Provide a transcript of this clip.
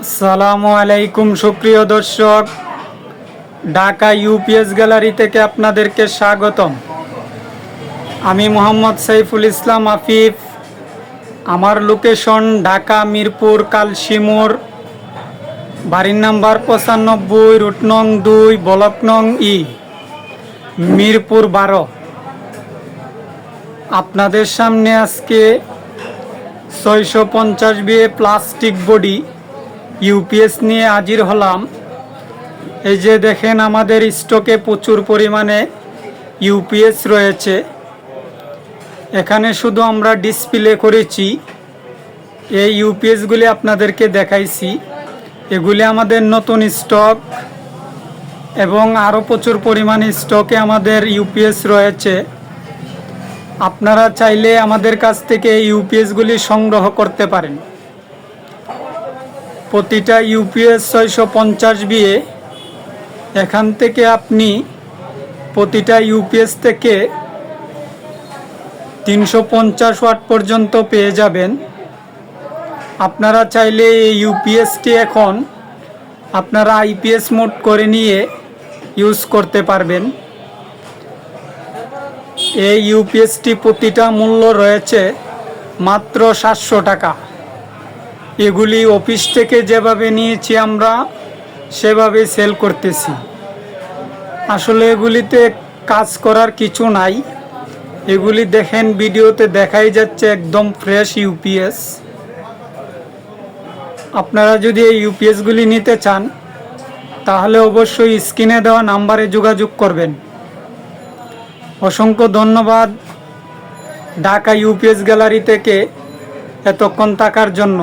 আসসালামু আলাইকুম সুপ্রিয় দর্শক, ঢাকা ইউপিএস গ্যালারি থেকে আপনাদেরকে স্বাগতম। আমি মোহাম্মদ সাইফুল ইসলাম আফিফ। আমার লোকেশন ঢাকা মিরপুর কালশিমুর, বাড়ির নাম্বার 95, রুট নং 2, ব্লক নং ই, মিরপুর 12। আপনাদের সামনে আজকে 650 বিএ প্লাস্টিক বডি ইউপিএস নিয়ে হাজির হলাম। এই যে দেখেন, আমাদের স্টকে প্রচুর পরিমাণে ইউপিএস রয়েছে। এখানে শুধু আমরা ডিসপ্লে করেছি, এই ইউপিএসগুলি আপনাদেরকে দেখাইছি। এগুলি আমাদের নতুন স্টক এবং আরও প্রচুর পরিমাণে স্টকে আমাদের ইউপিএস রয়েছে। আপনারা চাইলে আমাদের কাছ থেকে এই ইউপিএসগুলি সংগ্রহ করতে পারেন। প্রতিটা ইউপিএস 650 বিএ। এখান থেকে আপনি প্রতিটা ইউপিএস থেকে 350 ওয়াট পর্যন্ত পেয়ে যাবেন। আপনারা চাইলে এই ইউপিএসটি এখন আপনারা আইপিএস মোড করে নিয়ে ইউজ করতে পারবেন। এই ইউপিএসটি প্রতিটা মূল্য রয়েছে মাত্র 700 টাকা। এগুলি অফিস থেকে যেভাবে নিয়েছি আমরা সেভাবে সেল করতেছি। আসলে এগুলিতে কাজ করার কিছু নাই। এগুলি দেখেন, ভিডিওতে দেখাই যাচ্ছে একদম ফ্রেশ ইউপিএস। আপনারা যদি এই ইউপিএসগুলি নিতে চান তাহলে অবশ্যই স্ক্রিনে দেওয়া নাম্বারে যোগাযোগ করবেন। অসংখ্য ধন্যবাদ ঢাকা ইউপিএস গ্যালারি থেকে এতক্ষণ থাকার জন্য।